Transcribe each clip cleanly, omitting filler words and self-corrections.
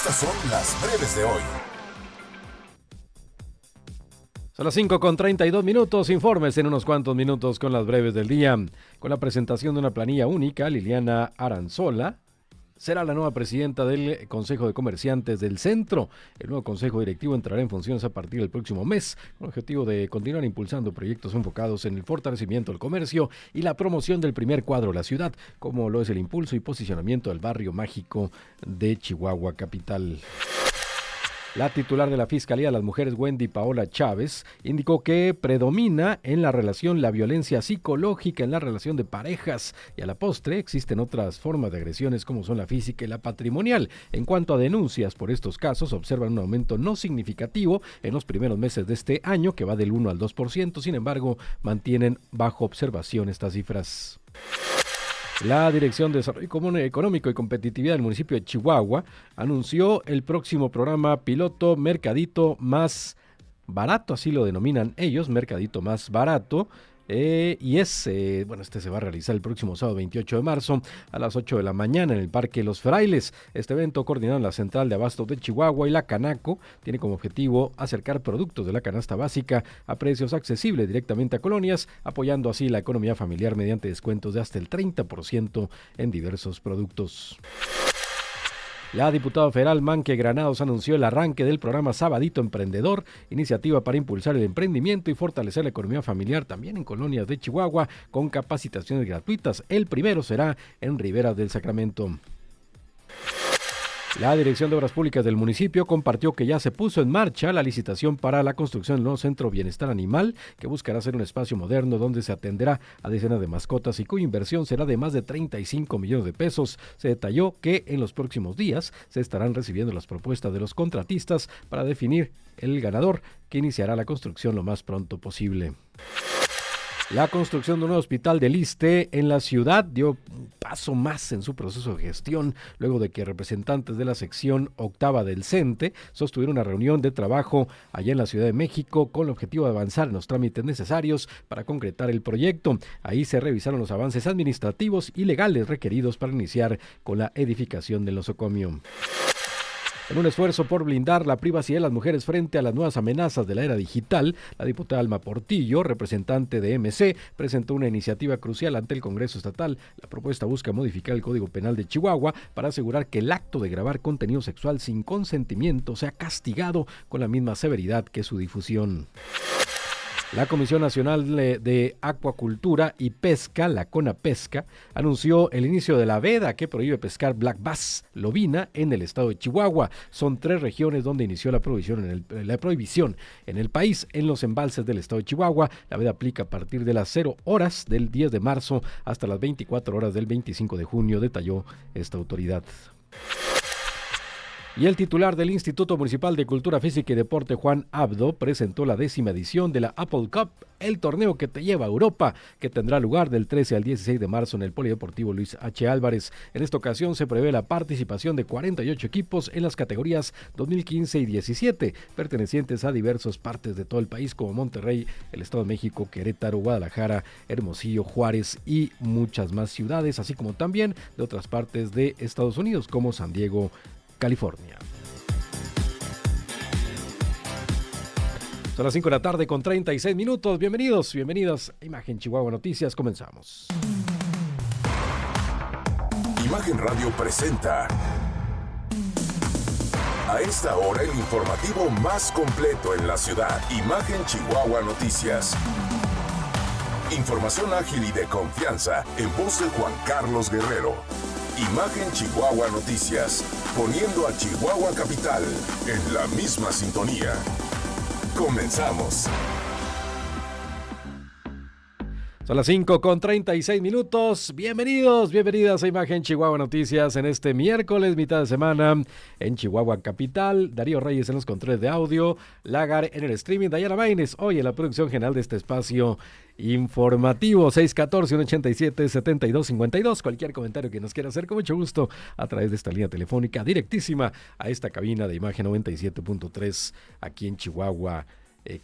Estas son las breves de hoy. Son las 5:32, informes en unos cuantos minutos con las breves del día. Con la presentación de una planilla única, Liliana Aranzola será la nueva presidenta del Consejo de Comerciantes del Centro. El nuevo Consejo Directivo entrará en funciones a partir del próximo mes, con el objetivo de continuar impulsando proyectos enfocados en el fortalecimiento del comercio y la promoción del primer cuadro de la ciudad, como lo es el impulso y posicionamiento del barrio mágico de Chihuahua capital. La titular de la Fiscalía de las Mujeres, Wendy Paola Chávez, indicó que predomina en la relación la violencia psicológica en la relación de parejas y a la postre existen otras formas de agresiones como son la física y la patrimonial. En cuanto a denuncias por estos casos, observan un aumento no significativo en los primeros meses de este año, que va del 1 al 2%, sin embargo, mantienen bajo observación estas cifras. La Dirección de Desarrollo Económico y Competitividad del municipio de Chihuahua anunció el próximo programa piloto Mercadito Más Barato, así lo denominan ellos, Mercadito Más Barato. Este se va a realizar el próximo sábado 28 de marzo a las 8 de la mañana en el Parque Los Frailes. Este evento, coordinado en la Central de Abasto de Chihuahua y la Canaco, tiene como objetivo acercar productos de la canasta básica a precios accesibles directamente a colonias, apoyando así la economía familiar mediante descuentos de hasta el 30% en diversos productos. La diputada federal Manque Granados anunció el arranque del programa Sabadito Emprendedor, iniciativa para impulsar el emprendimiento y fortalecer la economía familiar también en colonias de Chihuahua con capacitaciones gratuitas. El primero será en Ribera del Sacramento. La Dirección de Obras Públicas del municipio compartió que ya se puso en marcha la licitación para la construcción del nuevo Centro Bienestar Animal, que buscará ser un espacio moderno donde se atenderá a decenas de mascotas y cuya inversión será de más de 35 millones de pesos. Se detalló que en los próximos días se estarán recibiendo las propuestas de los contratistas para definir el ganador, que iniciará la construcción lo más pronto posible. La construcción de un nuevo hospital del ISSSTE en la ciudad dio un paso más en su proceso de gestión, luego de que representantes de la sección octava del CENTE sostuvieron una reunión de trabajo allá en la Ciudad de México con el objetivo de avanzar en los trámites necesarios para concretar el proyecto. Ahí se revisaron los avances administrativos y legales requeridos para iniciar con la edificación del nosocomio. En un esfuerzo por blindar la privacidad de las mujeres frente a las nuevas amenazas de la era digital, la diputada Alma Portillo, representante de MC, presentó una iniciativa crucial ante el Congreso Estatal. La propuesta busca modificar el Código Penal de Chihuahua para asegurar que el acto de grabar contenido sexual sin consentimiento sea castigado con la misma severidad que su difusión. La Comisión Nacional de Acuacultura y Pesca, la CONAPESCA, anunció el inicio de la veda que prohíbe pescar black bass lobina en el estado de Chihuahua. Son 3 regiones donde inició la prohibición en el país. En los embalses del estado de Chihuahua, la veda aplica a partir de las 0 horas del 10 de marzo hasta las 24 horas del 25 de junio, detalló esta autoridad. Y el titular del Instituto Municipal de Cultura Física y Deporte, Juan Abdo, presentó la 10ª edición de la Apple Cup, el torneo que te lleva a Europa, que tendrá lugar del 13 al 16 de marzo en el Polideportivo Luis H. Álvarez. En esta ocasión se prevé la participación de 48 equipos en las categorías 2015 y 17, pertenecientes a diversas partes de todo el país, como Monterrey, el Estado de México, Querétaro, Guadalajara, Hermosillo, Juárez y muchas más ciudades, así como también de otras partes de Estados Unidos, como San Diego, California. Son las 5:36 p.m. Bienvenidas a Imagen Chihuahua Noticias. Comenzamos. Imagen Radio presenta a esta hora el informativo más completo en la ciudad. Imagen Chihuahua Noticias. Información ágil y de confianza en voz de Juan Carlos Guerrero. Imagen Chihuahua Noticias, poniendo a Chihuahua capital en la misma sintonía. Comenzamos. Son las 5:36. Bienvenidas a Imagen Chihuahua Noticias en este miércoles, mitad de semana, en Chihuahua capital. Darío Reyes en los controles de audio, Lagar en el streaming, Dayana Maínez hoy en la producción general de este espacio informativo. 614-187-7252. Cualquier comentario que nos quiera hacer, con mucho gusto, a través de esta línea telefónica directísima a esta cabina de Imagen 97.3 aquí en Chihuahua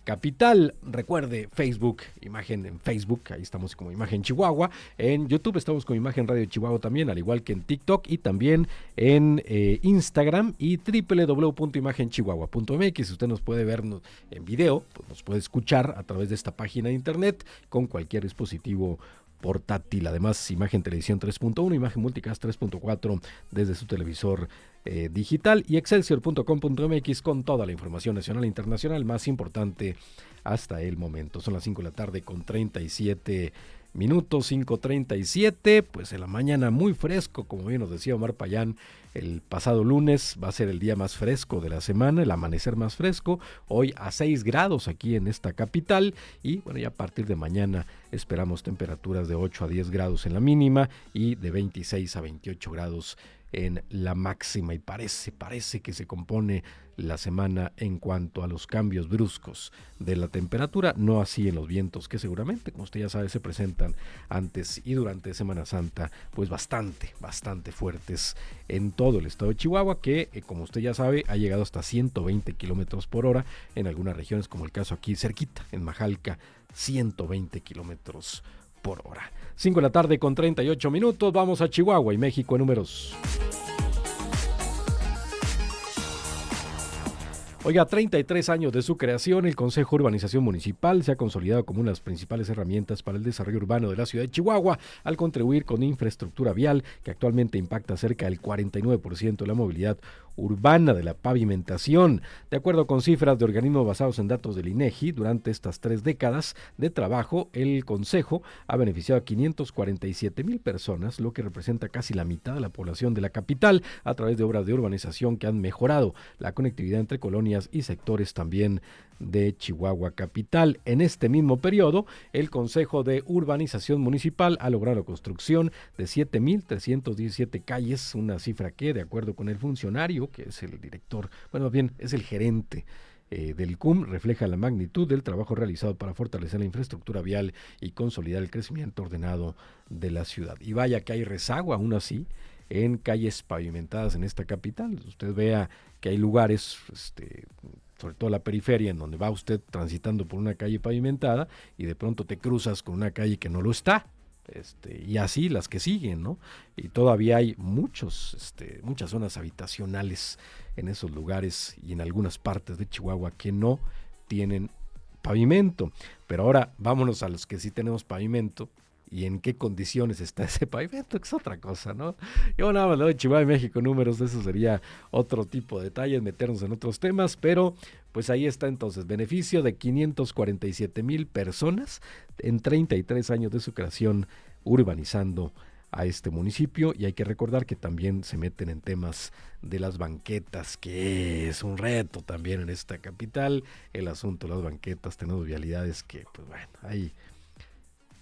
capital. Recuerde Facebook, Imagen en Facebook, ahí estamos como Imagen Chihuahua. En YouTube estamos como Imagen Radio Chihuahua también, al igual que en TikTok y también en Instagram y www.imagenchihuahua.mx. Usted nos puede ver en video, pues nos puede escuchar a través de esta página de internet con cualquier dispositivo portátil. Además, Imagen Televisión 3.1, Imagen Multicast 3.4 desde su televisor digital y excelsior.com.mx con toda la información nacional e internacional más importante hasta el momento. Son las 5 de la tarde con 37 minutos, 5:37, pues en la mañana muy fresco, como bien nos decía Omar Payán, el pasado lunes va a ser el día más fresco de la semana, el amanecer más fresco, hoy a 6 grados aquí en esta capital y bueno, ya a partir de mañana esperamos temperaturas de 8 a 10 grados en la mínima y de 26 a 28 grados en la máxima y parece que se compone la semana en cuanto a los cambios bruscos de la temperatura, no así en los vientos que seguramente, como usted ya sabe, se presentan antes y durante Semana Santa, pues bastante fuertes en todo el estado de Chihuahua, que como usted ya sabe, ha llegado hasta 120 kilómetros por hora en algunas regiones, como el caso aquí cerquita, en Majalca, 120 kilómetros por hora. 5 de la tarde con 38 minutos, vamos a Chihuahua y México en números. Oiga, 33 años de su creación, el Consejo de Urbanización Municipal se ha consolidado como una de las principales herramientas para el desarrollo urbano de la ciudad de Chihuahua, al contribuir con infraestructura vial que actualmente impacta cerca del 49% de la movilidad urbana, de la pavimentación. De acuerdo con cifras de organismos basados en datos del INEGI, durante estas 3 décadas de trabajo, el Consejo ha beneficiado a 547,000 personas, lo que representa casi la mitad de la población de la capital, a través de obras de urbanización que han mejorado la conectividad entre colonias y sectores también de Chihuahua capital. En este mismo periodo, el Consejo de Urbanización Municipal ha logrado la construcción de 7,317 calles, una cifra que, de acuerdo con el funcionario, que es el director, bueno, bien, es el gerente del CUM, refleja la magnitud del trabajo realizado para fortalecer la infraestructura vial y consolidar el crecimiento ordenado de la ciudad. Y vaya que hay rezago aún así en calles pavimentadas en esta capital. Usted vea que hay lugares, sobre todo la periferia, en donde va usted transitando por una calle pavimentada y de pronto te cruzas con una calle que no lo está, y así las que siguen, ¿no? Y todavía hay muchas zonas habitacionales en esos lugares y en algunas partes de Chihuahua que no tienen pavimento. Pero ahora vámonos a los que sí tenemos pavimento. ¿Y en qué condiciones está ese pavimento? Que es otra cosa, ¿no? Yo nada más le doy Chihuahua y México números, eso sería otro tipo de detalles, meternos en otros temas, pero pues ahí está entonces, beneficio de 547,000 personas en 33 años de su creación urbanizando a este municipio, y hay que recordar que también se meten en temas de las banquetas, que es un reto también en esta capital, el asunto de las banquetas. Tenemos vialidades que, pues bueno, hay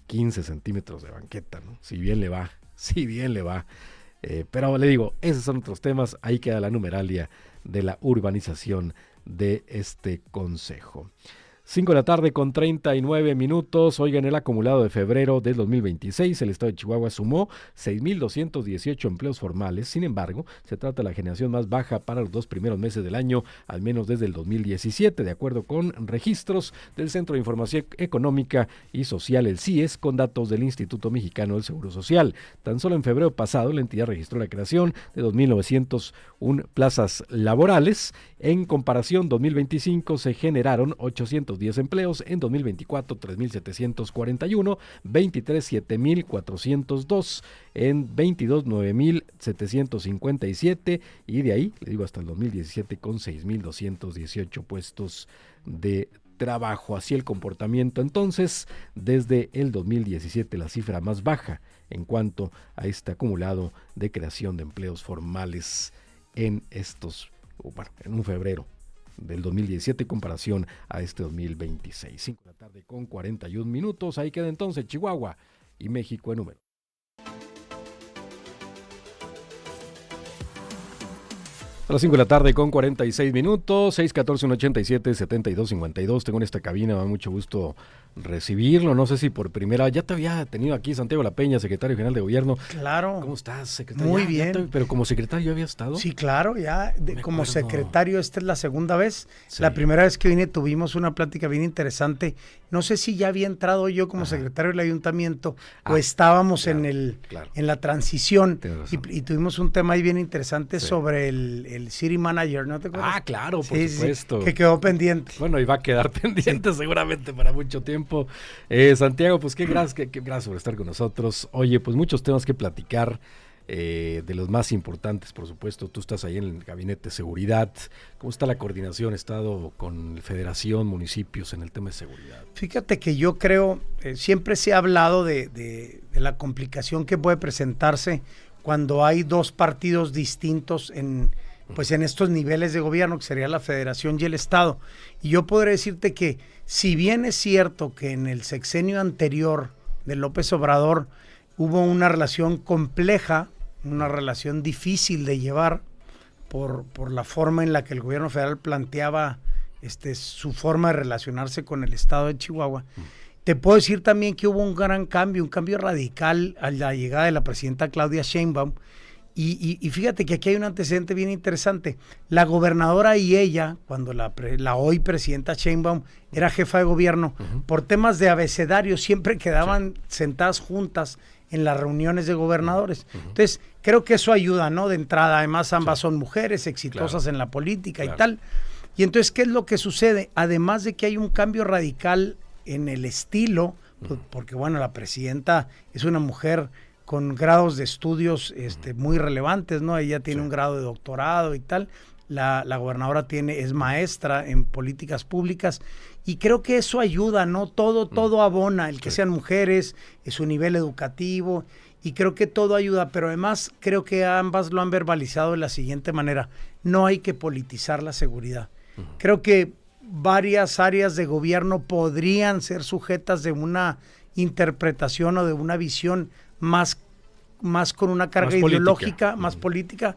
15 centímetros de banqueta, ¿no? Si bien le va. Pero le digo, esos son otros temas, ahí queda la numeralia de la urbanización de este consejo. 5 de la tarde con 39 minutos. Oigan, el acumulado de febrero del 2026, el estado de Chihuahua sumó 6,218 empleos formales. Sin embargo, se trata de la generación más baja para los 2 primeros meses del año, al menos desde el 2017, de acuerdo con registros del Centro de Información Económica y Social, el CIES, con datos del Instituto Mexicano del Seguro Social. Tan solo en febrero pasado, la entidad registró la creación de 2,901 plazas laborales. En comparación, 2025 se generaron 810 empleos, en 2024 3,741, 23 7,402, en 22 9,757 y de ahí, le digo, hasta el 2017 con 6,218 puestos de trabajo. Así el comportamiento entonces desde el 2017, la cifra más baja en cuanto a este acumulado de creación de empleos formales en un febrero del 2017 en comparación a este 2026. 5 de la tarde con 41 minutos. Ahí queda entonces Chihuahua y México en número. A las 5 de la tarde con 46 minutos, 614-187-7252. Tengo en esta cabina, me da mucho gusto recibirlo. No sé si por primera, ya te había tenido aquí Santiago La Peña, secretario general de gobierno. Claro. ¿Cómo estás, secretario? Muy bien. Pero como secretario había estado. Sí, claro, ya como secretario esta es la segunda vez. Sí. La primera vez que vine tuvimos una plática bien interesante. No sé si ya había entrado yo como secretario del ayuntamiento o estábamos claro, en claro. en la transición y tuvimos un tema ahí bien interesante sobre el city manager, ¿no te acuerdas? Claro, por Sí, supuesto. que quedó pendiente. Bueno, y va a quedar pendiente seguramente para mucho tiempo. Santiago, pues qué gracias por estar con nosotros. Oye, pues muchos temas que platicar, de los más importantes, por supuesto. Tú estás ahí en el gabinete de seguridad. ¿Cómo está la coordinación, Estado con Federación, municipios en el tema de seguridad? Fíjate que yo creo, siempre se ha hablado de la complicación que puede presentarse cuando hay dos partidos distintos en estos niveles de gobierno, que sería la Federación y el Estado. Y yo podré decirte que si bien es cierto que en el sexenio anterior de López Obrador hubo una relación compleja, una relación difícil de llevar por la forma en la que el gobierno federal planteaba su forma de relacionarse con el estado de Chihuahua. Te puedo decir también que hubo un gran cambio, un cambio radical a la llegada de la presidenta Claudia Sheinbaum. Y fíjate que aquí hay un antecedente bien interesante. La gobernadora y ella, cuando la hoy presidenta Sheinbaum era jefa de gobierno, por temas de abecedario siempre quedaban sentadas juntas en las reuniones de gobernadores. Entonces, creo que eso ayuda, ¿no? De entrada, además ambas son mujeres exitosas en la política y tal. Y entonces, ¿qué es lo que sucede? Además de que hay un cambio radical en el estilo, porque bueno, la presidenta es una mujer con grados de estudios muy relevantes, ¿no? Ella tiene un grado de doctorado y tal. La gobernadora es maestra en políticas públicas y creo que eso ayuda, ¿no? Todo abona, el que sean mujeres, su nivel educativo, y creo que todo ayuda, pero además creo que ambas lo han verbalizado de la siguiente manera: no hay que politizar la seguridad. Creo que varias áreas de gobierno podrían ser sujetas de una interpretación o de una visión más con una carga más ideológica, política. más política,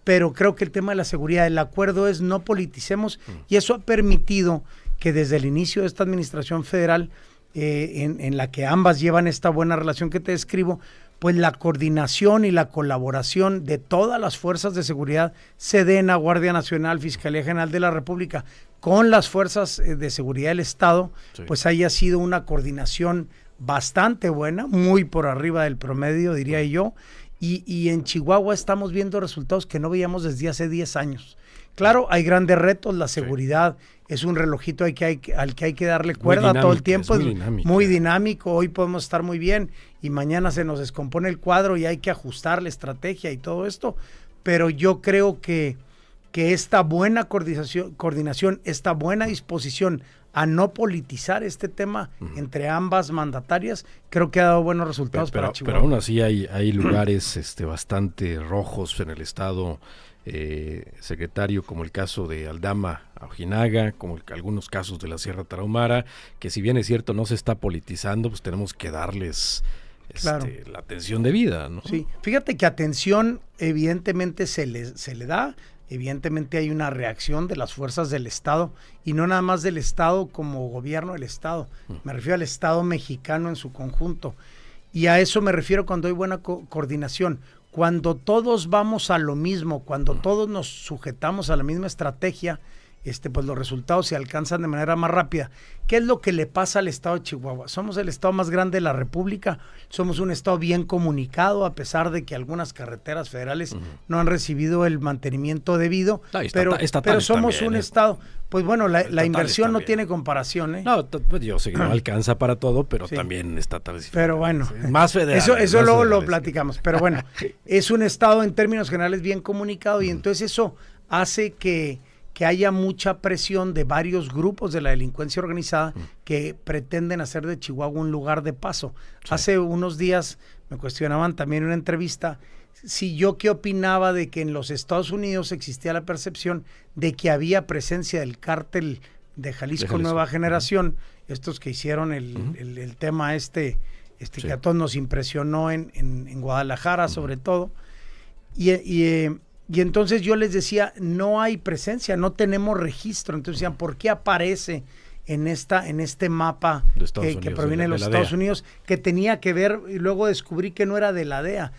pero creo que el tema de la seguridad, el acuerdo es no politicemos, y eso ha permitido que desde el inicio de esta administración federal, en la que ambas llevan esta buena relación que te describo, pues la coordinación y la colaboración de todas las fuerzas de seguridad, Sedena, Guardia Nacional, Fiscalía General de la República, con las fuerzas de seguridad del Estado, pues haya sido una coordinación bastante buena, muy por arriba del promedio, diría yo, y en Chihuahua estamos viendo resultados que no veíamos desde hace 10 años. Claro, hay grandes retos, la seguridad es un relojito al que hay que darle cuerda todo el tiempo, es muy dinámico, hoy podemos estar muy bien y mañana se nos descompone el cuadro y hay que ajustar la estrategia y todo esto, pero yo creo que esta buena coordinación, esta buena disposición a no politizar este tema entre ambas mandatarias, creo que ha dado buenos resultados para Chihuahua. Pero aún así hay lugares bastante rojos en el estado, secretario, como el caso de Aldama Ojinaga, como algunos casos de la Sierra Tarahumara, que si bien es cierto no se está politizando, pues tenemos que darles la atención debida, ¿no? Sí, fíjate que atención evidentemente se le da. Evidentemente hay una reacción de las fuerzas del Estado, y no nada más del Estado como gobierno del Estado, me refiero al Estado mexicano en su conjunto, y a eso me refiero cuando hay buena coordinación, cuando todos vamos a lo mismo, cuando todos nos sujetamos a la misma estrategia, pues los resultados se alcanzan de manera más rápida. ¿Qué es lo que le pasa al estado de Chihuahua? Somos el estado más grande de la República, somos un estado bien comunicado, a pesar de que algunas carreteras federales no han recibido el mantenimiento debido, pero somos también, un estado, pues bueno, la inversión no tiene comparación, ¿eh? No, yo sé que no alcanza para todo, pero también estatales. Pero bueno, más federales. Eso luego lo platicamos, pero bueno, es un estado en términos generales bien comunicado, y entonces eso hace que haya mucha presión de varios grupos de la delincuencia organizada que pretenden hacer de Chihuahua un lugar de paso. Hace unos días me cuestionaban también en una entrevista si yo qué opinaba de que en los Estados Unidos existía la percepción de que había presencia del cártel de Jalisco Nueva Generación, estos que hicieron el tema que a todos nos impresionó en Guadalajara sobre todo, y Y entonces yo les decía, no hay presencia, no tenemos registro. Entonces decían, ¿por qué aparece en este mapa que proviene de los Estados Unidos, que tenía que ver, y luego descubrí que no era de la DEA,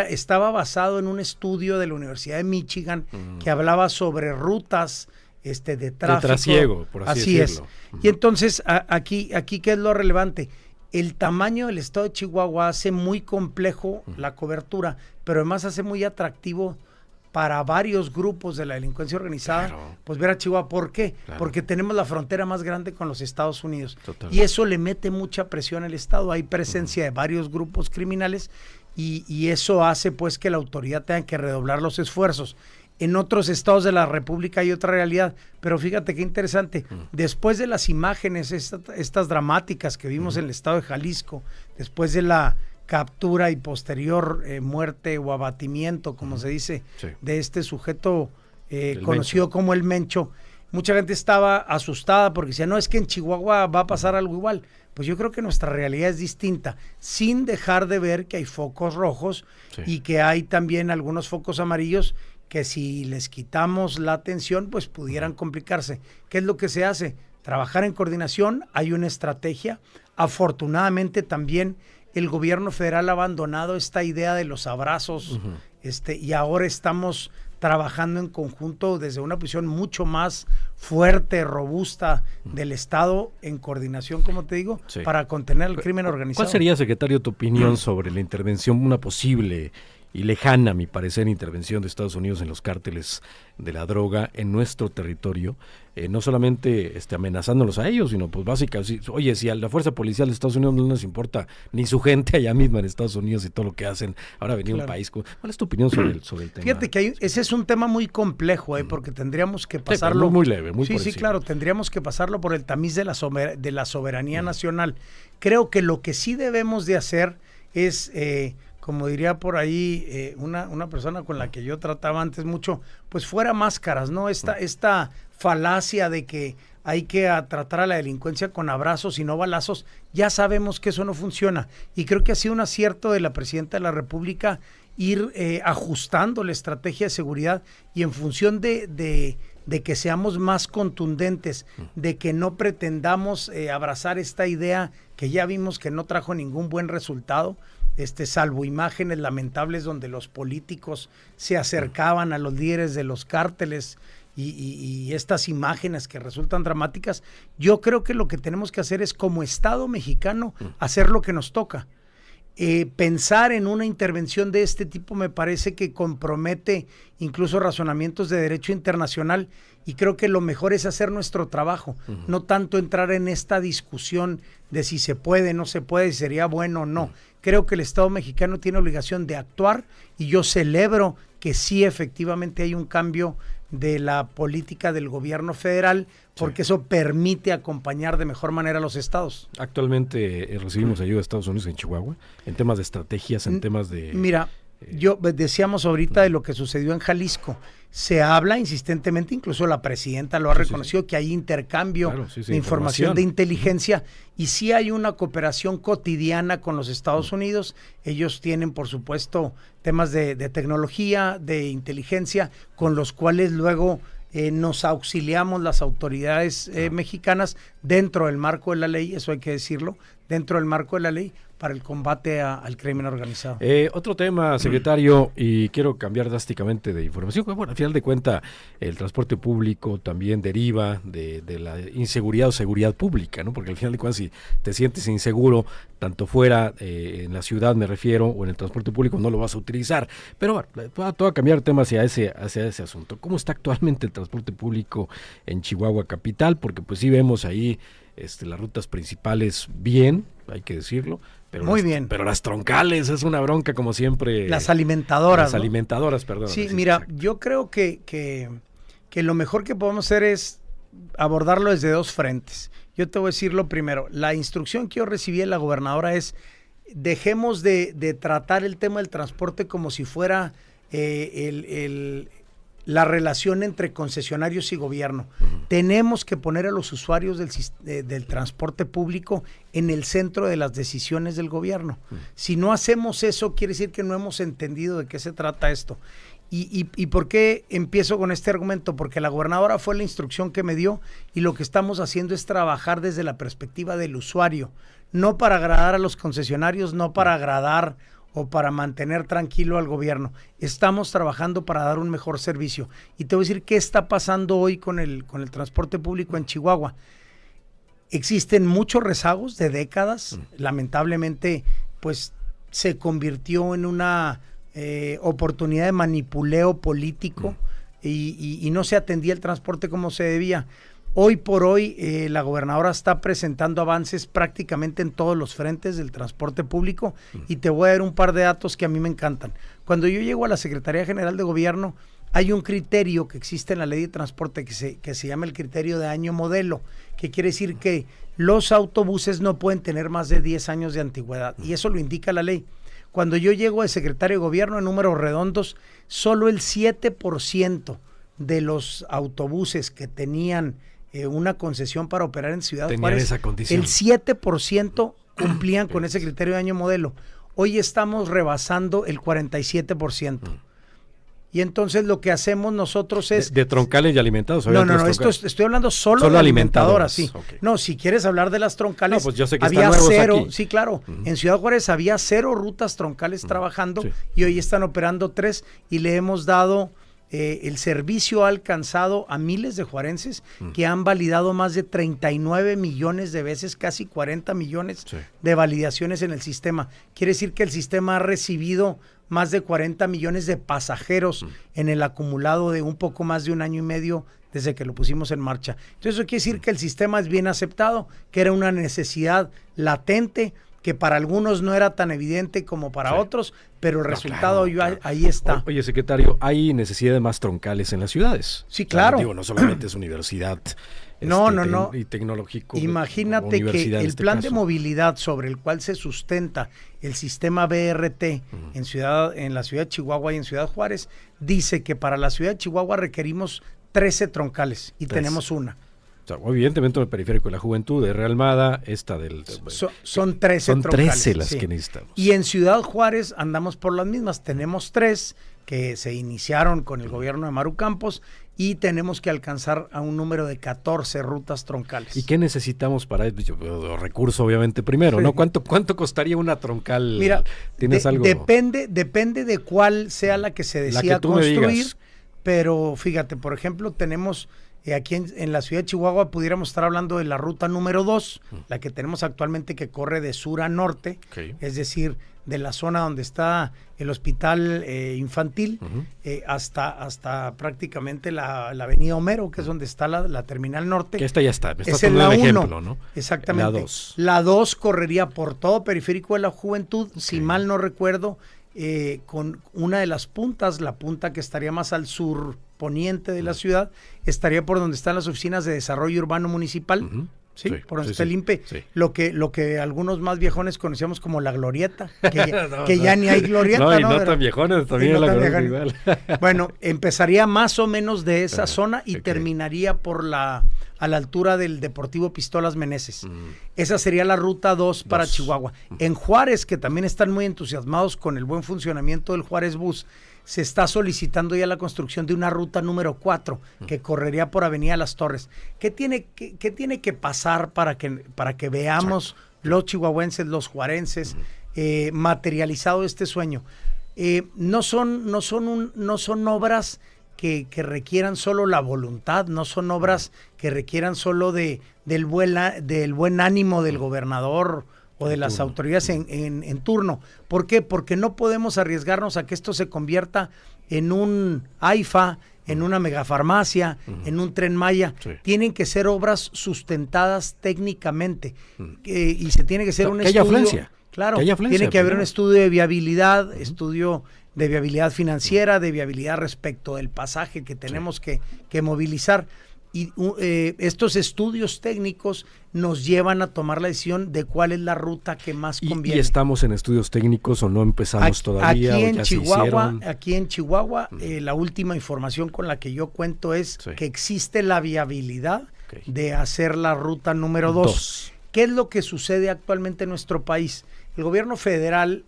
estaba basado en un estudio de la Universidad de Michigan que hablaba sobre rutas de tráfico. De trasiego, por así decirlo. Es. Y entonces, aquí, ¿qué es lo relevante? El tamaño del estado de Chihuahua hace muy complejo la cobertura, pero además hace muy atractivo para varios grupos de la delincuencia organizada, pues ver a Chihuahua. ¿Por qué? Porque tenemos la frontera más grande con los Estados Unidos. Totalmente. Y eso le mete mucha presión al Estado. Hay presencia de varios grupos criminales y eso hace pues que la autoridad tenga que redoblar los esfuerzos. En otros estados de la República hay otra realidad, pero fíjate qué interesante. Después de las imágenes estas dramáticas que vimos en el estado de Jalisco, después de la captura y posterior muerte o abatimiento, como se dice, de este sujeto conocido como el Mencho, mucha gente estaba asustada porque decía, no, es que en Chihuahua va a pasar algo igual. Pues yo creo que nuestra realidad es distinta, sin dejar de ver que hay focos rojos y que hay también algunos focos amarillos que si les quitamos la atención, pues pudieran complicarse. ¿Qué es lo que se hace? Trabajar en coordinación, hay una estrategia. Afortunadamente también el gobierno federal ha abandonado esta idea de los abrazos, y ahora estamos trabajando en conjunto desde una posición mucho más fuerte, robusta del Estado, en coordinación, como te digo, para contener el crimen organizado. ¿Cuál sería, secretario, tu opinión sobre la intervención, una posible y lejana, a mi parecer, intervención de Estados Unidos en los cárteles de la droga en nuestro territorio, no solamente amenazándolos a ellos, sino pues básicamente, oye, si a la fuerza policial de Estados Unidos no les importa ni su gente allá misma en Estados Unidos y todo lo que hacen, ahora venir un país, ¿cuál es tu opinión sobre el tema? Fíjate que ese es un tema muy complejo, porque tendríamos que pasarlo... muy leve, muy Sí, claro, tendríamos que pasarlo por el tamiz de la soberanía nacional. Creo que lo que sí debemos de hacer es... como diría por ahí una persona con la que yo trataba antes mucho, pues fuera máscaras, ¿no? Esta falacia de que hay que tratar a la delincuencia con abrazos y no balazos, ya sabemos que eso no funciona. Y creo que ha sido un acierto de la Presidenta de la República ir ajustando la estrategia de seguridad y en función de que seamos más contundentes, de que no pretendamos abrazar esta idea que ya vimos que no trajo ningún buen resultado, salvo imágenes lamentables donde los políticos se acercaban a los líderes de los cárteles y estas imágenes que resultan dramáticas. Yo creo que lo que tenemos que hacer es, como Estado mexicano, hacer lo que nos toca. Pensar en una intervención de este tipo me parece que compromete incluso razonamientos de derecho internacional, y creo que lo mejor es hacer nuestro trabajo, no tanto entrar en esta discusión de si se puede, no se puede, si sería bueno o no. Creo que el Estado mexicano tiene obligación de actuar, y yo celebro que sí, efectivamente hay un cambio de la política del gobierno federal, porque eso permite acompañar de mejor manera a los estados. Actualmente recibimos ayuda de Estados Unidos en Chihuahua, en temas de estrategias, en temas de... Mira, yo decíamos ahorita de lo que sucedió en Jalisco. Se habla insistentemente, incluso la presidenta lo ha reconocido, que hay intercambio de información de inteligencia, y sí hay una cooperación cotidiana con los Estados Unidos. Ellos tienen, por supuesto, temas de tecnología, de inteligencia, con los cuales luego nos auxiliamos las autoridades mexicanas dentro del marco de la ley, eso hay que decirlo, dentro del marco de la ley, para el combate al crimen organizado. Otro tema, secretario, y quiero cambiar drásticamente de información. Bueno, al final de cuentas, el transporte público también deriva de la inseguridad o seguridad pública, ¿no? Porque al final de cuentas, si te sientes inseguro, tanto fuera, en la ciudad me refiero, o en el transporte público, no lo vas a utilizar. Pero bueno, todo a cambiar tema hacia ese asunto. ¿Cómo está actualmente el transporte público en Chihuahua capital? Porque pues sí vemos ahí las rutas principales bien, hay que decirlo, pero muy bien. Pero las troncales es una bronca como siempre. Las alimentadoras. Las alimentadoras, perdón. Sí, mira, exacto. Yo creo que lo mejor que podemos hacer es abordarlo desde dos frentes. Yo te voy a decir lo primero. La instrucción que yo recibí de la gobernadora es: dejemos de tratar el tema del transporte como si fuera el la relación entre concesionarios y gobierno. Tenemos que poner a los usuarios del transporte público en el centro de las decisiones del gobierno. Si no hacemos eso, quiere decir que no hemos entendido de qué se trata esto. ¿Y por qué empiezo con este argumento? Porque la gobernadora fue la instrucción que me dio y lo que estamos haciendo es trabajar desde la perspectiva del usuario, no para agradar a los concesionarios, no para agradar o para mantener tranquilo al gobierno. Estamos trabajando para dar un mejor servicio. Y te voy a decir qué está pasando hoy con el transporte público en Chihuahua. Existen muchos rezagos de décadas. Lamentablemente, pues se convirtió en una oportunidad de manipuleo político y no se atendía el transporte como se debía. Hoy por hoy la gobernadora está presentando avances prácticamente en todos los frentes del transporte público y te voy a dar un par de datos que a mí me encantan. Cuando yo llego a la Secretaría General de Gobierno hay un criterio que existe en la ley de transporte que se llama el criterio de año modelo, que quiere decir que los autobuses no pueden tener más de 10 años de antigüedad y eso lo indica la ley. Cuando yo llego de secretario de Gobierno en números redondos, solo el 7% de los autobuses que tenían una concesión para operar en Ciudad Juárez, esa condición. El 7% cumplían con ese criterio de año modelo. Hoy estamos rebasando el 47%. Y entonces lo que hacemos nosotros es... De troncales y alimentados. No, estoy hablando solo de alimentadoras, sí. Okay. No, si quieres hablar de las troncales, no, pues yo sé que había están nuevos cero, aquí. Sí, claro, en Ciudad Juárez había 0 rutas troncales trabajando y hoy están operando 3 y le hemos dado... el servicio ha alcanzado a miles de juarenses que han validado más de 39 millones de veces, casi 40 millones de validaciones en el sistema. Quiere decir que el sistema ha recibido más de 40 millones de pasajeros en el acumulado de un poco más de un año y medio desde que lo pusimos en marcha. Entonces eso quiere decir que el sistema es bien aceptado, que era una necesidad latente, que para algunos no era tan evidente como para otros, pero el resultado ahí está. Oye, secretario, hay necesidad de más troncales en las ciudades. Sí, claro. Digo, no solamente es universidad no. y tecnológico. Imagínate que el plan de movilidad sobre el cual se sustenta el sistema BRT en la ciudad de Chihuahua y en Ciudad Juárez, dice que para la ciudad de Chihuahua requerimos 13 troncales y tenemos una. O sea, evidentemente en el periférico de la Juventud, de Real Almada, esta son 13 son troncales. 13 las que necesitamos. Y en Ciudad Juárez andamos por las mismas. Tenemos 3 que se iniciaron con el gobierno de Maru Campos y tenemos que alcanzar a un número de 14 rutas troncales. ¿Y qué necesitamos para eso? Recurso, obviamente, primero, ¿no? ¿Cuánto costaría una troncal? Mira, ¿tienes algo? Depende de cuál sea la que se decida construir, pero fíjate, por ejemplo, tenemos... aquí en la ciudad de Chihuahua pudiéramos estar hablando de la ruta número 2, la que tenemos actualmente que corre de sur a norte, es decir, de la zona donde está el hospital infantil hasta prácticamente la avenida Homero, que es donde está la terminal norte. Que esta ya está, me estás poniendo un la ejemplo, ¿no? Exactamente. La 2. La 2 correría por todo periférico de la Juventud, si mal no recuerdo, con una de las puntas, la punta que estaría más al sur poniente de la ciudad, estaría por donde están las oficinas de desarrollo urbano municipal, por donde está el INPE, lo que algunos más viejones conocíamos como la glorieta, que ya ni hay glorieta. No tan viejones, también la glorieta igual. Bueno, empezaría más o menos de esa zona y terminaría a la altura del Deportivo Pistolas Meneses. Esa sería la ruta 2 para Chihuahua. En Juárez, que también están muy entusiasmados con el buen funcionamiento del Juárez Bus, se está solicitando ya la construcción de una ruta número 4 que correría por Avenida Las Torres. ¿Qué tiene que pasar para que veamos los chihuahuenses, los juarenses, materializado este sueño? No son obras que requieran solo la voluntad, no son obras que requieran solo del buen ánimo del gobernador o de las autoridades en turno. ¿Por qué? Porque no podemos arriesgarnos a que esto se convierta en un AIFA, en una megafarmacia, en un Tren Maya. Tienen que ser obras sustentadas técnicamente y se tiene que hacer un estudio. Afluencia. Claro, tiene que haber un estudio de viabilidad, estudio de viabilidad financiera, de viabilidad respecto del pasaje que tenemos que movilizar. y estos estudios técnicos nos llevan a tomar la decisión de cuál es la ruta que más conviene. ¿Y estamos en estudios técnicos o no empezamos todavía? Aquí en Chihuahua, la última información con la que yo cuento es que existe la viabilidad de hacer la ruta número 2. ¿Qué es lo que sucede actualmente en nuestro país? El gobierno federal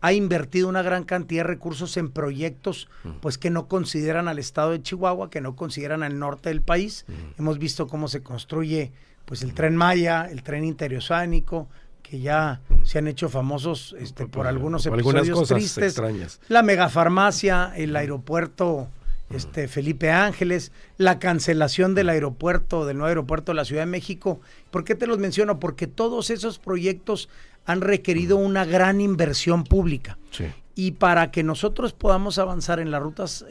ha invertido una gran cantidad de recursos en proyectos pues que no consideran al estado de Chihuahua, que no consideran al norte del país. Hemos visto cómo se construye pues el Tren Maya, el tren interoceánico, que ya se han hecho famosos por algunos episodios tristes. Extrañas. La megafarmacia, el aeropuerto Felipe Ángeles, la cancelación del nuevo aeropuerto de la Ciudad de México. ¿Por qué te los menciono? Porque todos esos proyectos han requerido una gran inversión pública. Sí. Y para que nosotros podamos avanzar en las rutas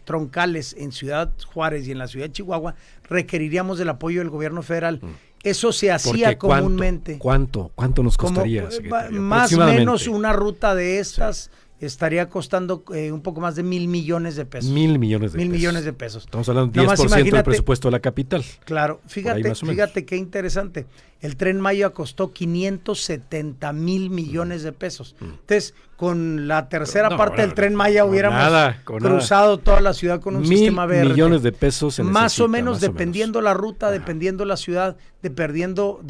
troncales en Ciudad Juárez y en la ciudad de Chihuahua, requeriríamos del apoyo del gobierno federal. Eso se hacía comúnmente. ¿Cuánto nos costaría, secretario? Más o menos una ruta de estas estaría costando un poco más de 1,000 millones de pesos. 1,000 millones de pesos. 1,000 millones de pesos. Estamos hablando de 10% del presupuesto de la capital. Claro, fíjate qué interesante. El Tren Maya costó 570,000 millones de pesos. Entonces, con la tercera parte del Tren Maya hubiéramos cruzado toda la ciudad con un sistema verde. 1,000 millones de pesos se necesita, más o menos, dependiendo la ruta, dependiendo la ciudad, dependiendo,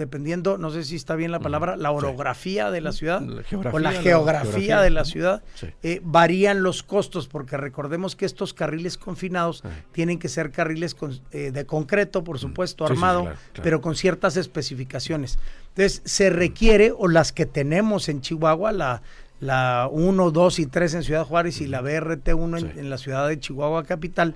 no sé si está bien la palabra, la orografía de la ciudad o la geografía de la ciudad, varían los costos, porque recordemos que estos carriles confinados tienen que ser carriles de concreto, por supuesto, armado, claro. Pero con ciertas especificaciones. Entonces, se requiere, o las que tenemos en Chihuahua, la 1, 2 y 3 en Ciudad Juárez y la BRT 1 en la ciudad de Chihuahua capital,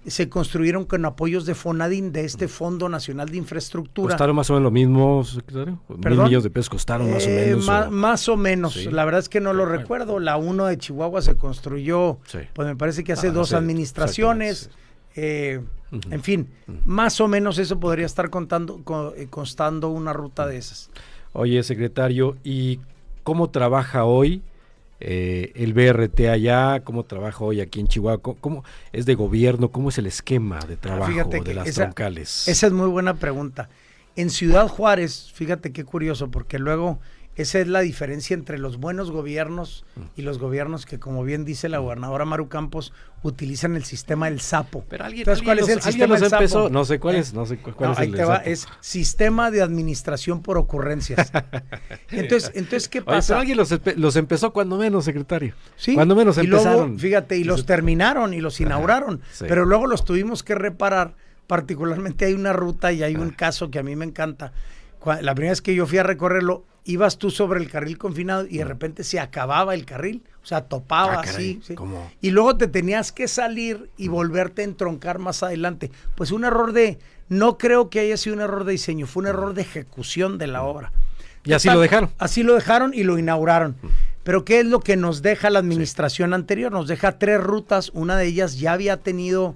se construyeron con apoyos de FONADIN, de este Fondo Nacional de Infraestructura. ¿Costaron más o menos lo mismo, secretario? ¿1,000 millones de pesos costaron más o menos? Más o menos, sí. La verdad es que no lo recuerdo. La 1 de Chihuahua se construyó, pues me parece que hace 2 administraciones. En fin, más o menos eso podría estar costando una ruta de esas. Oye, secretario, ¿y cómo trabaja hoy el BRT allá? ¿Cómo trabaja hoy aquí en Chihuahua? ¿Cómo es de gobierno? ¿Cómo es el esquema de trabajo de las troncales? Esa es muy buena pregunta. En Ciudad Juárez, fíjate qué curioso, porque luego esa es la diferencia entre los buenos gobiernos y los gobiernos que, como bien dice la gobernadora Maru Campos, utilizan el sistema del sapo. Pero ¿cuál es el sistema del sapo? No sé cuál es. Ahí te va, es sistema de administración por ocurrencias. Entonces ¿qué pasa? Oye, pero alguien los empezó cuando menos, secretario. Sí. Cuando menos empezaron. Luego, fíjate, y los terminaron y los inauguraron. Sí. Pero luego los tuvimos que reparar. Particularmente hay una ruta y hay un caso que a mí me encanta. La primera vez que yo fui a recorrerlo, ibas tú sobre el carril confinado y de repente se acababa el carril, o sea, topaba así. ¿Sí? Y luego te tenías que salir y volverte a entroncar más adelante. Pues un error no creo que haya sido un error de diseño, fue un error de ejecución de la obra. Y así lo dejaron. Así lo dejaron y lo inauguraron. Pero ¿qué es lo que nos deja la administración anterior? Nos deja 3 rutas, una de ellas ya había tenido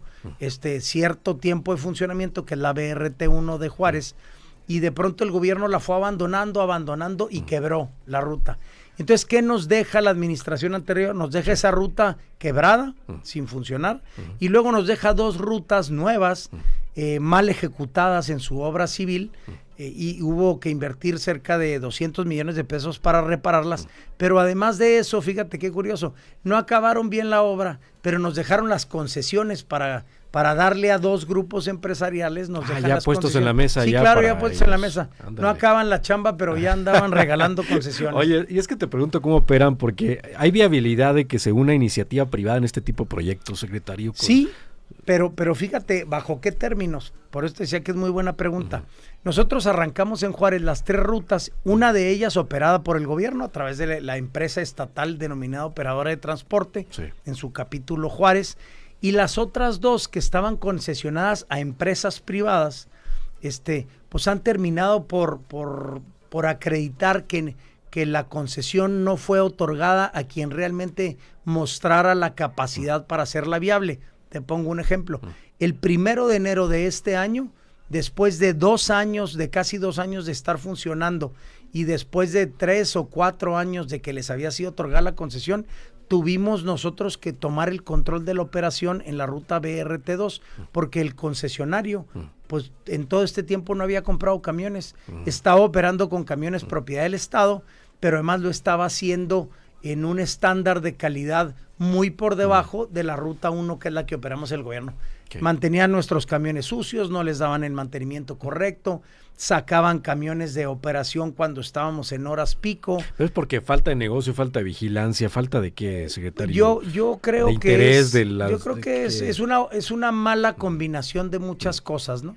cierto tiempo de funcionamiento, que es la BRT 1 de Juárez, y de pronto el gobierno la fue abandonando y quebró la ruta. Entonces, ¿qué nos deja la administración anterior? Nos deja esa ruta quebrada, sin funcionar, y luego nos deja 2 rutas nuevas, mal ejecutadas en su obra civil, y hubo que invertir cerca de 200 millones de pesos para repararlas. Pero además de eso, fíjate qué curioso, no acabaron bien la obra, pero nos dejaron las concesiones para darle a 2 grupos empresariales. Nos dejan ya puestos en la mesa. Sí, claro, ya puestos en la mesa. Ándale. No acaban la chamba, pero ya andaban regalando concesiones. Oye, y es que te pregunto cómo operan, porque hay viabilidad de que se una iniciativa privada en este tipo de proyectos, secretario. Sí, pero fíjate, ¿bajo qué términos? Por eso te decía que es muy buena pregunta. Nosotros arrancamos en Juárez las 3 rutas, una de ellas operada por el gobierno a través de la empresa estatal denominada Operadora de Transporte, en su capítulo Juárez, y las otras 2 que estaban concesionadas a empresas privadas, pues han terminado por acreditar que la concesión no fue otorgada a quien realmente mostrara la capacidad para hacerla viable. Te pongo un ejemplo. El 1 de enero de este año, después de 2 años, de casi 2 años de estar funcionando, y después de 3 o 4 años de que les había sido otorgada la concesión, tuvimos nosotros que tomar el control de la operación en la ruta BRT2 porque el concesionario, pues en todo este tiempo no había comprado camiones, estaba operando con camiones propiedad del Estado, pero además lo estaba haciendo en un estándar de calidad muy por debajo de la ruta 1, que es la que operamos el gobierno. Okay. Mantenían nuestros camiones sucios, no les daban el mantenimiento correcto, sacaban camiones de operación cuando estábamos en horas pico. Pero es porque falta de negocio, falta de vigilancia, falta de qué, secretario. Yo creo de que interés yo creo que es una mala combinación de muchas cosas, ¿no?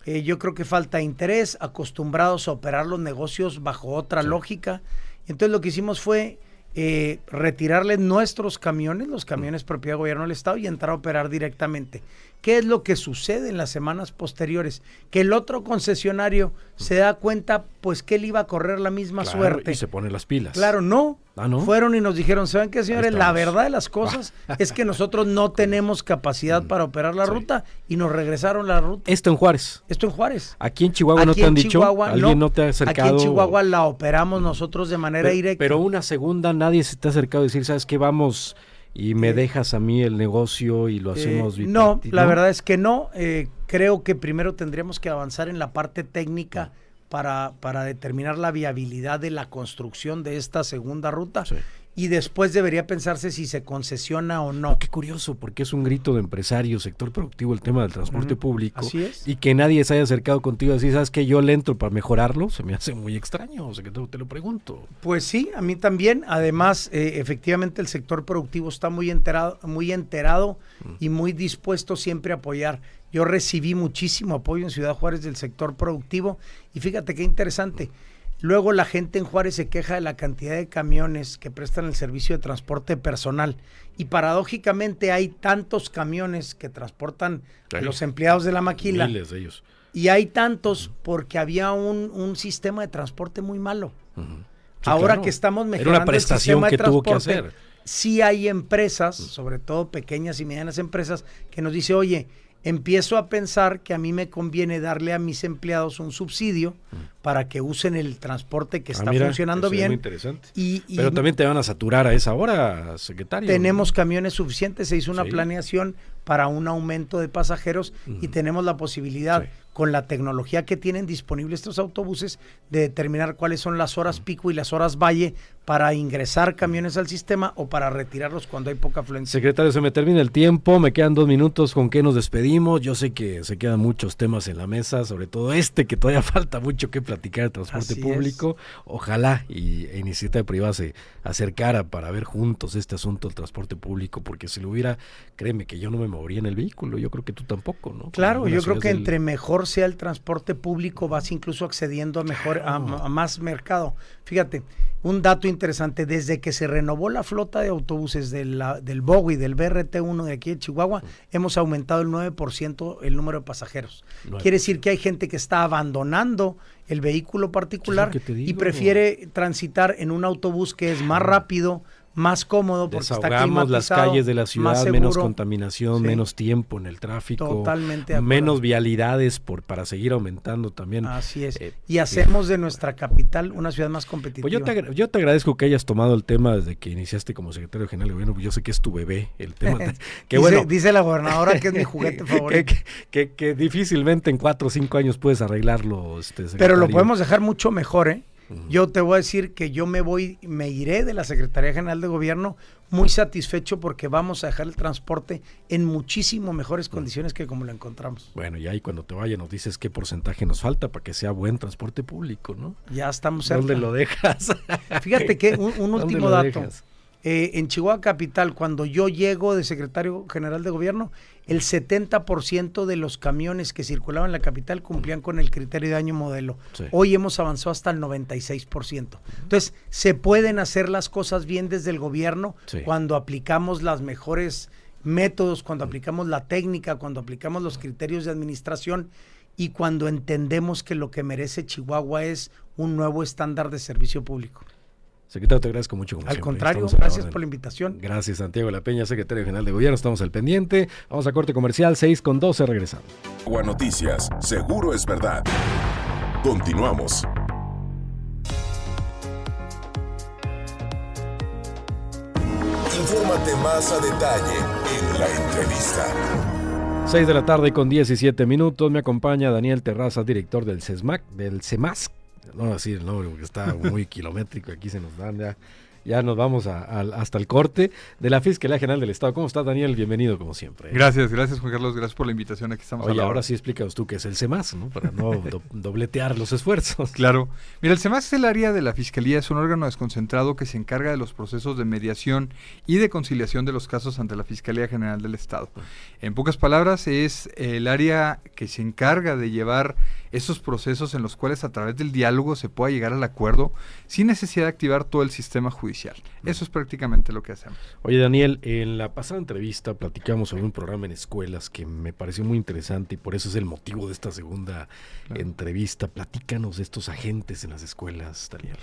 Yo creo que falta interés, acostumbrados a operar los negocios bajo otra lógica. Entonces lo que hicimos fue retirarle nuestros camiones, los camiones propiedad del gobierno del Estado, y entrar a operar directamente. ¿Qué es lo que sucede en las semanas posteriores? Que el otro concesionario se da cuenta, pues, que él iba a correr la misma suerte. Y se pone las pilas. Claro, no. ¿No? Fueron y nos dijeron, ¿saben qué, señores? La verdad de las cosas es que nosotros no tenemos capacidad para operar la ruta, y nos regresaron la ruta. Esto en Juárez. Aquí en Chihuahua no te han dicho, ¿alguien no te ha acercado? Aquí en Chihuahua la operamos nosotros de manera directa. Pero una segunda, nadie se te ha acercado a decir, ¿sabes qué? Vamos y me dejas a mí el negocio y lo hacemos No, la verdad es que no. Creo que primero tendríamos que avanzar en la parte técnica para determinar la viabilidad de la construcción de esta segunda ruta. Sí. Y después debería pensarse si se concesiona o no. Qué curioso, porque es un grito de empresarios, sector productivo, el tema del transporte público. Así es. Y que nadie se haya acercado contigo a decir, ¿sabes qué? Yo le entro para mejorarlo. Se me hace muy extraño, o sea, que te lo pregunto. Pues sí, a mí también. Además, efectivamente, el sector productivo está muy enterado y muy dispuesto siempre a apoyar. Yo recibí muchísimo apoyo en Ciudad Juárez del sector productivo, y fíjate qué interesante. Luego la gente en Juárez se queja de la cantidad de camiones que prestan el servicio de transporte personal, y paradójicamente hay tantos camiones que transportan a los empleados de la maquila. Miles de ellos. Y hay tantos porque había un sistema de transporte muy malo. Sí, ahora que estamos mejorando era una prestación el sistema que de transporte, tuvo que hacer. Sí hay empresas, sobre todo pequeñas y medianas empresas, que nos dice, oye, empiezo a pensar que a mí me conviene darle a mis empleados un subsidio para que usen el transporte que está funcionando bien. Es muy interesante. Pero también te van a saturar a esa hora, secretario. Tenemos camiones suficientes, se hizo una planeación para un aumento de pasajeros y tenemos la posibilidad, con la tecnología que tienen disponible estos autobuses, de determinar cuáles son las horas pico y las horas valle para ingresar camiones al sistema o para retirarlos cuando hay poca afluencia. Secretario, se me termina el tiempo, me quedan 2 minutos. ¿Con qué nos despedimos? Yo sé que se quedan muchos temas en la mesa, sobre todo que todavía falta mucho que platicar de transporte público. Ojalá y iniciativa privada se acercara para ver juntos este asunto del transporte público, porque si lo hubiera, créeme que yo no me movería en el vehículo. Yo creo que tú tampoco, ¿no? Claro, yo creo que entre mejor sea el transporte público, vas incluso accediendo a más mercado. Fíjate, un dato interesante, desde que se renovó la flota de autobuses del BOGO y del BRT1 de aquí de Chihuahua, hemos aumentado el 9% el número de pasajeros. Quiere decir que hay gente que está abandonando el vehículo particular y prefiere transitar en un autobús que es más rápido, más cómodo, porque está climatizado, las calles de la ciudad, menos contaminación, menos tiempo en el tráfico, totalmente menos vialidades para seguir aumentando también. Así es. Y hacemos de nuestra capital una ciudad más competitiva. Pues yo te agradezco que hayas tomado el tema desde que iniciaste como secretario general de gobierno, porque yo sé que es tu bebé el tema. Dice la gobernadora que es mi juguete favorito. que difícilmente en 4 o 5 años puedes arreglarlo, secretario. Pero lo podemos dejar mucho mejor, ¿eh? Yo te voy a decir que yo me iré de la Secretaría General de Gobierno muy satisfecho, porque vamos a dejar el transporte en muchísimo mejores condiciones que como lo encontramos. Bueno, y ahí cuando te vaya nos dices qué porcentaje nos falta para que sea buen transporte público, ¿no? Ya estamos cerca. ¿Dónde lo dejas? Fíjate que un último dato. En Chihuahua Capital, cuando yo llego de secretario general de gobierno, el 70% de los camiones que circulaban en la capital cumplían con el criterio de año modelo. Sí. Hoy hemos avanzado hasta el 96%. Entonces, se pueden hacer las cosas bien desde el gobierno cuando aplicamos los mejores métodos, cuando aplicamos la técnica, cuando aplicamos los criterios de administración y cuando entendemos que lo que merece Chihuahua es un nuevo estándar de servicio público. Secretario, te agradezco mucho. Como al siempre. Contrario, gracias por la invitación. Gracias, Santiago La Peña, secretario general de gobierno. Estamos al pendiente. Vamos a corte comercial, 6:12, regresamos. Noticias, seguro es verdad. Continuamos. más a detalle en la entrevista. 6 de la tarde con 17 minutos. Me acompaña Daniel Terrazas, director del CEMASC. No voy a decir el nombre porque está muy kilométrico. Aquí se nos dan ya nos vamos hasta el corte de la Fiscalía General del Estado. ¿Cómo estás, Daniel? Bienvenido, como siempre. Gracias, Juan Carlos. Gracias por la invitación. Aquí estamos. Oye, ahora sí explícanos tú qué es el CEMASC, ¿no? Para no dobletear los esfuerzos. Claro. Mira, el CEMASC es el área de la Fiscalía, es un órgano desconcentrado que se encarga de los procesos de mediación y de conciliación de los casos ante la Fiscalía General del Estado. En pocas palabras, es el área que se encarga de llevar esos procesos en los cuales a través del diálogo se pueda llegar al acuerdo sin necesidad de activar todo el sistema judicial. Eso es prácticamente lo que hacemos. Oye, Daniel, en la pasada entrevista platicamos sobre un programa en escuelas que me pareció muy interesante y por eso es el motivo de esta segunda entrevista. Platícanos de estos agentes en las escuelas, Daniel.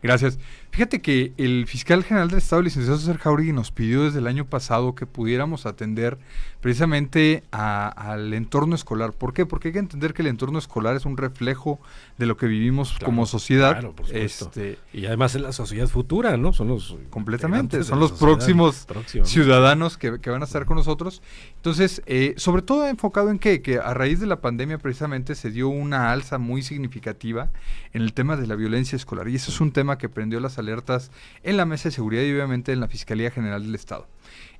Gracias. Fíjate que el fiscal general del Estado, el licenciado César Jauregui, nos pidió desde el año pasado que pudiéramos atender precisamente al entorno escolar. ¿Por qué? Porque hay que entender que el entorno escolar es un reflejo de lo que vivimos como sociedad. Claro, por supuesto. Y además es la sociedad futura, ¿no? Son los completamente, son los próximos ciudadanos que van a estar con nosotros. Entonces, sobre todo enfocado en que a raíz de la pandemia precisamente se dio una alza muy significativa en el tema de la violencia escolar. Y eso es un tema que prendió las alertas en la Mesa de Seguridad y obviamente en la Fiscalía General del Estado.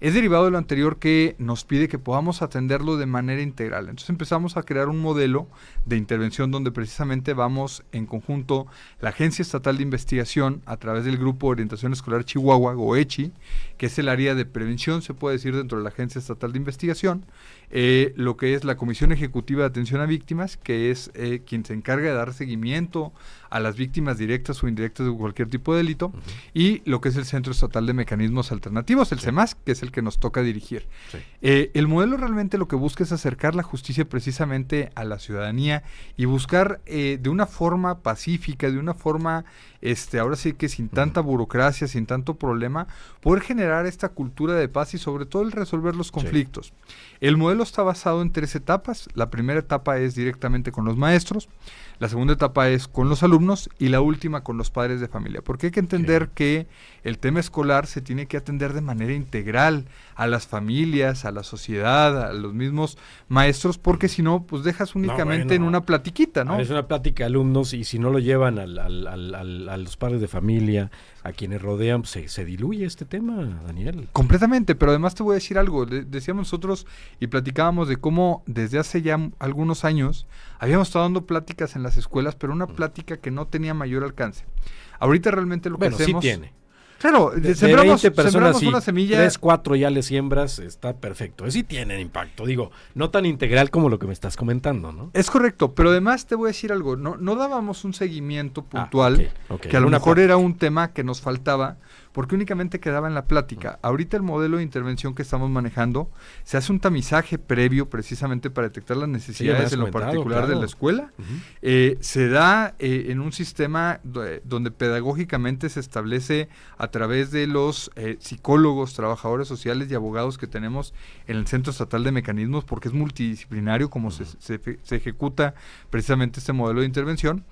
Es derivado de lo anterior que nos pide que podamos atenderlo de manera integral. Entonces empezamos a crear un modelo de intervención donde precisamente vamos en conjunto la Agencia Estatal de Investigación a través del Grupo de Orientación Escolar Chihuahua, GOECHI, que es el área de prevención, se puede decir, dentro de la Agencia Estatal de Investigación, lo que es la Comisión Ejecutiva de Atención a Víctimas, que es quien se encarga de dar seguimiento a las víctimas directas o indirectas de cualquier tipo de delito, y lo que es el Centro Estatal de Mecanismos Alternativos, el CEMASC, que es el que nos toca dirigir. Sí. El modelo realmente lo que busca es acercar la justicia precisamente a la ciudadanía y buscar de una forma pacífica, de una forma, ahora sí que sin tanta burocracia, sin tanto problema, poder generar esta cultura de paz y sobre todo el resolver los conflictos. Sí. El modelo está basado en 3 etapas. La primera etapa es directamente con los maestros, la segunda etapa es con los alumnos y la última con los padres de familia. Porque hay que entender que el tema escolar se tiene que atender de manera integral a las familias, a la sociedad, a los mismos maestros, porque si no, pues dejas únicamente en una platiquita, ¿no? Es una plática de alumnos y si no lo llevan a los padres de familia, a quienes rodean, pues se diluye este tema, Daniel. Completamente, pero además te voy a decir algo. Decíamos nosotros y platicábamos de cómo desde hace ya algunos años habíamos estado dando pláticas en las escuelas, pero una plática que no tenía mayor alcance. Ahorita realmente lo que hacemos... sí tiene. Claro, sembramos una semilla. 3, 4 ya le siembras, está perfecto. Sí tienen impacto, digo, no tan integral como lo que me estás comentando, ¿no? Es correcto, pero además te voy a decir algo, no dábamos un seguimiento puntual, que a lo mejor era un tema que nos faltaba, porque únicamente quedaba en la plática. Ahorita el modelo de intervención que estamos manejando, se hace un tamizaje previo precisamente para detectar las necesidades en lo particular de la escuela. Se da en un sistema donde pedagógicamente se establece a través de los psicólogos, trabajadores sociales y abogados que tenemos en el Centro Estatal de Mecanismos, porque es multidisciplinario como se ejecuta precisamente este modelo de intervención.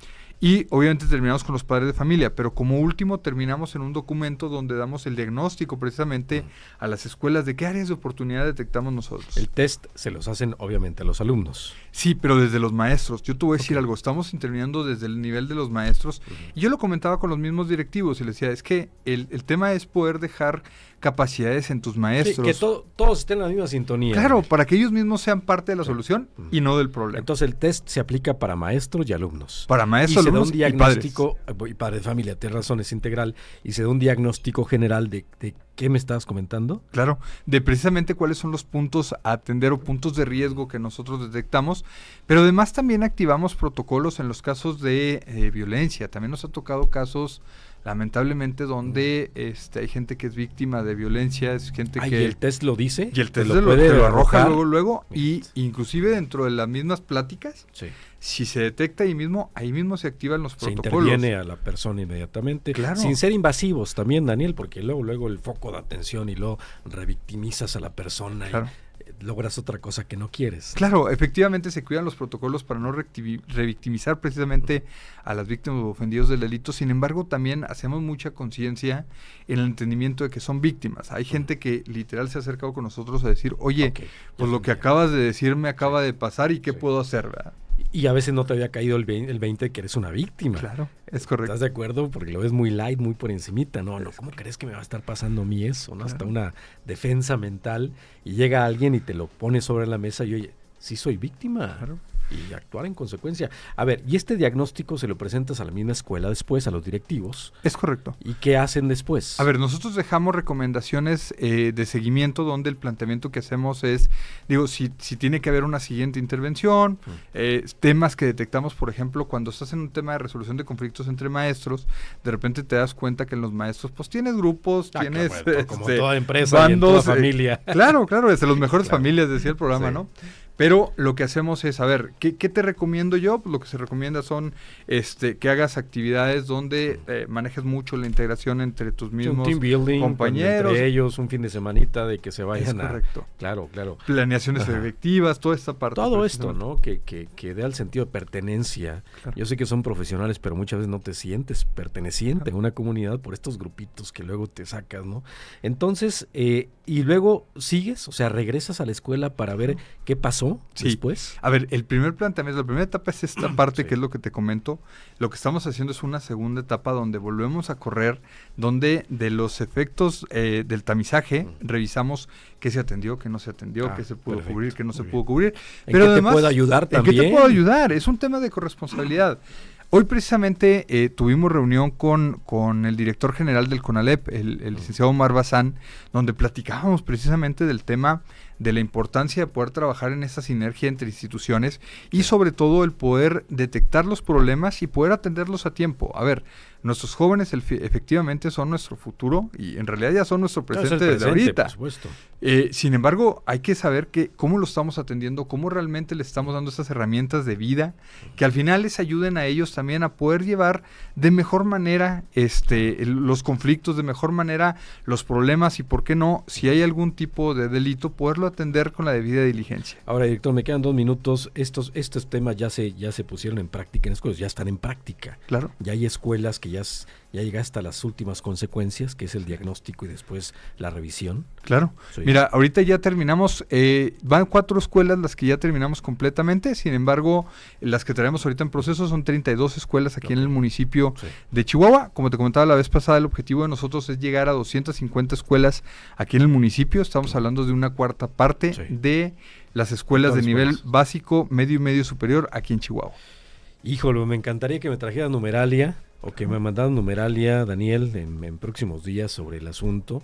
Y obviamente terminamos con los padres de familia, pero como último terminamos en un documento donde damos el diagnóstico precisamente a las escuelas de qué áreas de oportunidad detectamos nosotros. El test se los hacen obviamente a los alumnos. Sí, pero desde los maestros. Yo te voy a decir algo, estamos interviniendo desde el nivel de los maestros. Y yo lo comentaba con los mismos directivos y les decía, es que el tema es poder dejar capacidades en tus maestros. Sí, que todos estén en la misma sintonía. Claro, para que ellos mismos sean parte de la solución y no del problema. Entonces el test se aplica para maestros y alumnos. Para maestros, alumnos y diagnóstico, y padres de familia, tienes razón, es integral, y se da un diagnóstico general de ¿qué me estabas comentando? Claro, de precisamente cuáles son los puntos a atender o puntos de riesgo que nosotros detectamos, pero además también activamos protocolos en los casos de violencia. También nos ha tocado casos lamentablemente donde hay gente que es víctima de violencia, es gente que... ¿Y el test lo dice? Y el test te lo arroja luego, y inclusive dentro de las mismas pláticas, si se detecta ahí mismo se activan los protocolos. Se interviene a la persona inmediatamente, claro, sin ser invasivos también, Daniel, porque luego el foco de atención y luego revictimizas a la persona. Claro. logras otra cosa que no quieres. Claro, efectivamente se cuidan los protocolos para no revictimizar precisamente a las víctimas o ofendidos del delito. Sin embargo, también hacemos mucha conciencia en el entendimiento de que son víctimas. Hay gente que literal se ha acercado con nosotros a decir, oye, pues lo que acabas de decir me acaba de pasar y qué puedo hacer, ¿verdad? Y a veces no te había caído el 20 que eres una víctima. Claro, es correcto. ¿Estás de acuerdo? Porque lo ves muy light, muy por encimita. No, ¿cómo crees que me va a estar pasando a mí eso? ¿No? Claro. Hasta una defensa mental y llega alguien y te lo pone sobre la mesa y oye, sí soy víctima. Claro. Y actuar en consecuencia. A ver, ¿y este diagnóstico se lo presentas a la misma escuela después, a los directivos? Es correcto. ¿Y qué hacen después? A ver, nosotros dejamos recomendaciones de seguimiento donde el planteamiento que hacemos es, digo, si tiene que haber una siguiente intervención, temas que detectamos, por ejemplo, cuando estás en un tema de resolución de conflictos entre maestros, de repente te das cuenta que en los maestros, pues tienes grupos, tienes... Bueno, como toda empresa bandos, y en toda familia. Claro, desde los mejores familias, decía el programa, sí. ¿no? Pero lo que hacemos es, a ver, ¿qué te recomiendo yo? Pues lo que se recomienda son que hagas actividades donde manejes mucho la integración entre tus mismos un team building, compañeros. Entre ellos, un fin de semanita de que se vayan a... correcto. Claro. Planeaciones efectivas, toda esta parte. Todo esto, ¿no? Que dé al sentido de pertenencia. Claro. Yo sé que son profesionales, pero muchas veces no te sientes perteneciente en una comunidad por estos grupitos que luego te sacas, ¿no? Entonces, y luego sigues, o sea, regresas a la escuela para ver qué pasó después. A ver, el primer planteamiento, la primera etapa es esta parte que es lo que te comento. Lo que estamos haciendo es una segunda etapa donde volvemos a correr, donde de los efectos del tamizaje revisamos qué se atendió, qué no se atendió, qué se pudo cubrir, qué no se pudo cubrir. ¿En qué además, te puedo ayudar también? ¿En qué te puedo ayudar? Es un tema de corresponsabilidad. Hoy precisamente tuvimos reunión con el director general del CONALEP, el licenciado Omar Bazán, donde platicábamos precisamente del tema de la importancia de poder trabajar en esa sinergia entre instituciones y sobre todo el poder detectar los problemas y poder atenderlos a tiempo. A ver, nuestros jóvenes efectivamente son nuestro futuro y en realidad ya son nuestro presente desde ahorita. Por supuesto. Sin embargo, hay que saber cómo lo estamos atendiendo, cómo realmente les estamos dando esas herramientas de vida que al final les ayuden a ellos también a poder llevar de mejor manera los conflictos, de mejor manera los problemas y, por qué no, si hay algún tipo de delito, poderlo atender con la debida diligencia. Ahora, director, me quedan 2 minutos. Estos temas ya se pusieron en práctica en escuelas, ya están en práctica. Claro. Ya hay escuelas que ya llega hasta las últimas consecuencias, que es el diagnóstico y después la revisión. Claro. Sí. Mira, ahorita ya terminamos, van 4 escuelas las que ya terminamos completamente, sin embargo, las que tenemos ahorita en proceso son 32 escuelas aquí en el municipio de Chihuahua. Como te comentaba la vez pasada, el objetivo de nosotros es llegar a 250 escuelas aquí en el municipio. Estamos hablando de una 1/4 parte de las escuelas de nivel básico, medio y medio superior aquí en Chihuahua. Híjole, me encantaría que me trajeras numeralia o que me mandaran numeralia, Daniel, en próximos días sobre el asunto.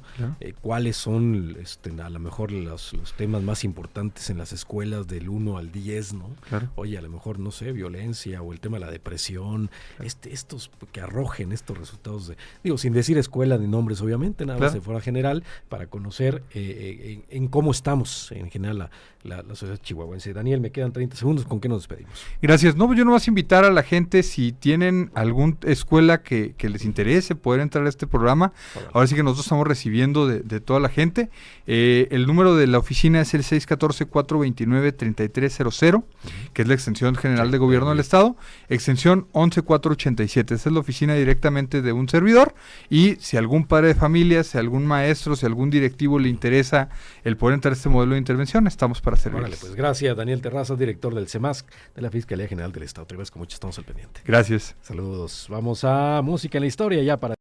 ¿Cuáles son a lo mejor los temas más importantes en las escuelas del 1 al 10, ¿no? Claro. Oye, a lo mejor, no sé, violencia o el tema de la depresión, estos que arrojen estos resultados sin decir escuela ni nombres, obviamente, nada más de forma general, para conocer en cómo estamos en general la sociedad chihuahuense. Daniel, me quedan 30 segundos, ¿con qué nos despedimos? Gracias. No, yo nomás invitar a la gente, si tienen alguna escuela que les interese poder entrar a este programa. Ahora sí que nosotros estamos recibiendo de toda la gente. El número de la oficina es el 614-429-3300, que es la extensión general de gobierno del estado, extensión 11487. Esa es la oficina directamente de un servidor, y si algún padre de familia, si algún maestro, si algún directivo le interesa el poder entrar a este modelo de intervención, estamos para servirles. Órale, pues gracias, Daniel Terrazas, director del CEMASC de la Fiscalía General del Estado. Te agradezco mucho, estamos al pendiente. Gracias. Saludos. Vamos a música en la historia ya para